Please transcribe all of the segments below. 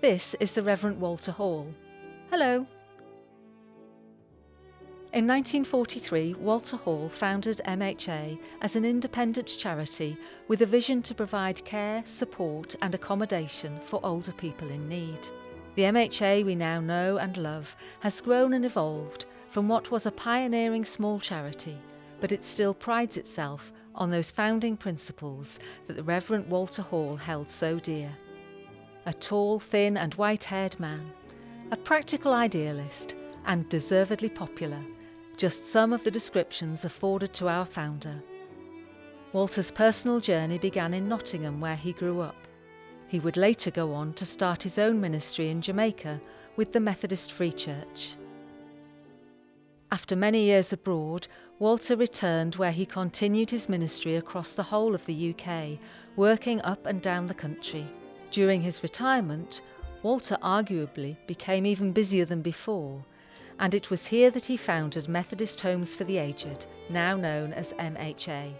This is the Rev Walter Hall. Hello. In 1943, Walter Hall founded MHA as an independent charity with a vision to provide care, support and accommodation for older people in need. The MHA we now know and love has grown and evolved from what was a pioneering small charity, but it still prides itself on those founding principles that the Rev Walter Hall held so dear. A tall, thin and white-haired man, a practical idealist and deservedly popular, just some of the descriptions afforded to our founder. Walter's personal journey began in Nottingham, where he grew up. He would later go on to start his own ministry in Jamaica with the Methodist Free Church. After many years abroad, Walter returned, where he continued his ministry across the whole of the UK, working up and down the country. During his retirement, Walter arguably became even busier than before, and it was here that he founded Methodist Homes for the Aged, now known as MHA.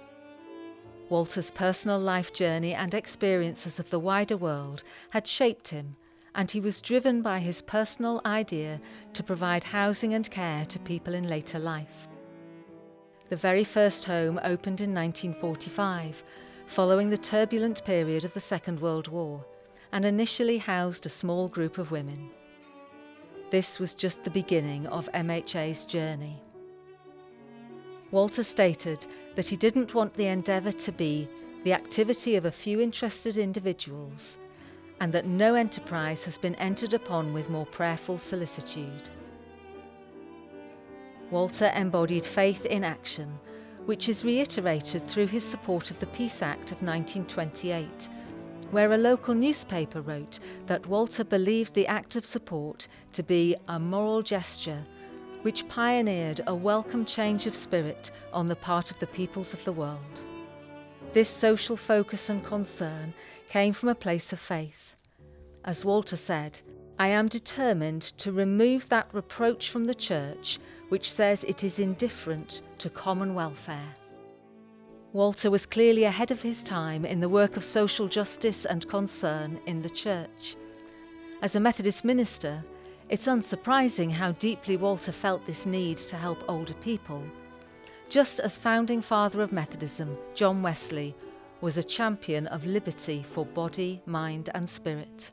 Walter's personal life journey and experiences of the wider world had shaped him, and he was driven by his personal idea to provide housing and care to people in later life. The very first home opened in 1945, following the turbulent period of the Second World War, and initially housed a small group of women. This was just the beginning of MHA's journey. Walter stated that he didn't want the endeavour to be the activity of a few interested individuals, and that no enterprise has been entered upon with more prayerful solicitude. Walter embodied faith in action, which is reiterated through his support of the Peace Act of 1928, where a local newspaper wrote that Walter believed the act of support to be a moral gesture which pioneered a welcome change of spirit on the part of the peoples of the world. This social focus and concern came from a place of faith. As Walter said, "I am determined to remove that reproach from the Church which says it is indifferent to common welfare." Walter was clearly ahead of his time in the work of social justice and concern in the Church. As a Methodist minister, it's unsurprising how deeply Walter felt this need to help older people, just as founding father of Methodism, John Wesley, was a champion of liberty for body, mind and spirit.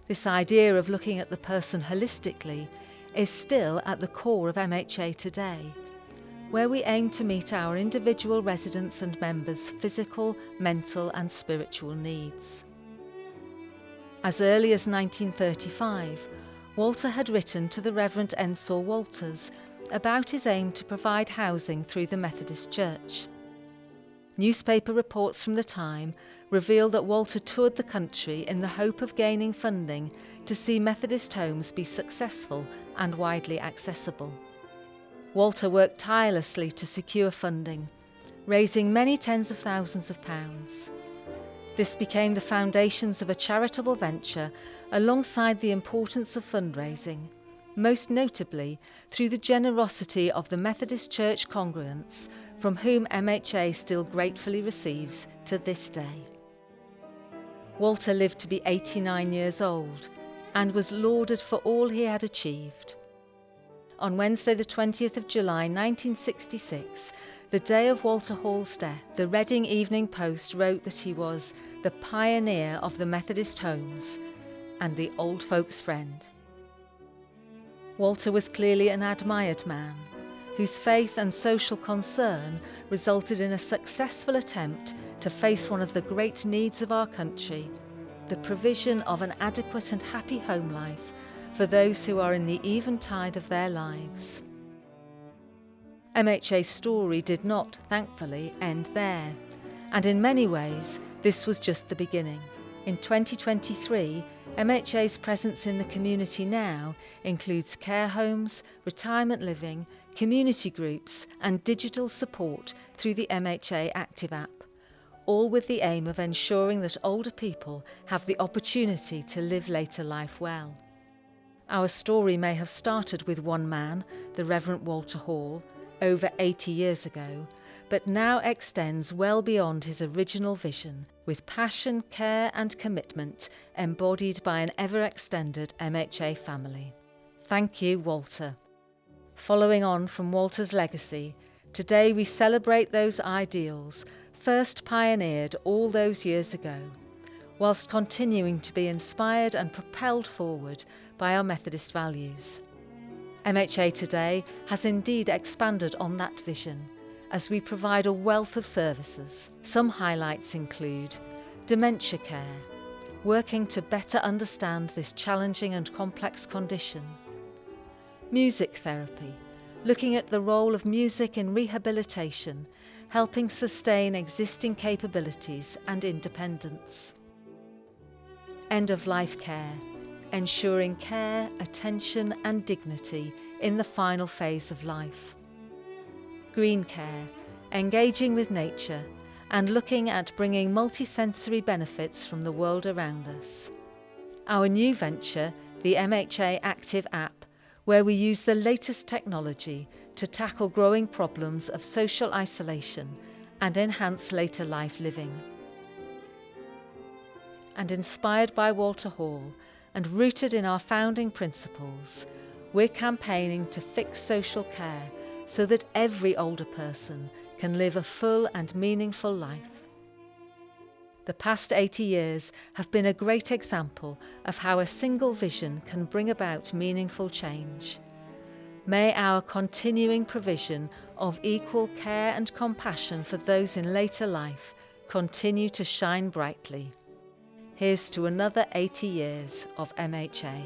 This idea of looking at the person holistically is still at the core of MHA today, where we aim to meet our individual residents and members' physical, mental and spiritual needs. As early as 1935, Walter had written to the Reverend Ensor Walters about his aim to provide housing through the Methodist Church. Newspaper reports from the time reveal that Walter toured the country in the hope of gaining funding to see Methodist homes be successful and widely accessible. Walter worked tirelessly to secure funding, raising many tens of thousands of pounds. This became the foundations of a charitable venture alongside the importance of fundraising, most notably through the generosity of the Methodist Church congregants, from whom MHA still gratefully receives to this day. Walter lived to be 89 years old and was lauded for all he had achieved. On Wednesday the 20th of July 1966, the day of Walter Hall's death, the Reading Evening Post wrote that he was the pioneer of the Methodist homes and the old folks' friend. Walter was clearly an admired man, whose faith and social concern resulted in a successful attempt to face one of the great needs of our country, the provision of an adequate and happy home life for those who are in the eventide of their lives. MHA's story did not, thankfully, end there, and in many ways this was just the beginning. In 2023, MHA's presence in the community now includes care homes, retirement living, community groups and digital support through the MHA Active app, all with the aim of ensuring that older people have the opportunity to live later life well. Our story may have started with one man, the Rev Walter Hall, over 80 years ago, but now extends well beyond his original vision, with passion, care and commitment embodied by an ever-extended MHA family. Thank you, Walter. Following on from Walter's legacy, today we celebrate those ideals first pioneered all those years ago, whilst continuing to be inspired and propelled forward by our Methodist values. MHA today has indeed expanded on that vision, as we provide a wealth of services. Some highlights include dementia care, working to better understand this challenging and complex condition; music therapy, looking at the role of music in rehabilitation, helping sustain existing capabilities and independence; end-of-life care, ensuring care, attention and dignity in the final phase of life; green care, engaging with nature and looking at bringing multisensory benefits from the world around us; our new venture, the MHA Active app, where we use the latest technology to tackle growing problems of social isolation and enhance later life living. And inspired by Walter Hall and rooted in our founding principles, we're campaigning to fix social care so that every older person can live a full and meaningful life. The past 80 years have been a great example of how a single vision can bring about meaningful change. May our continuing provision of equal care and compassion for those in later life continue to shine brightly. Here's to another 80 years of MHA.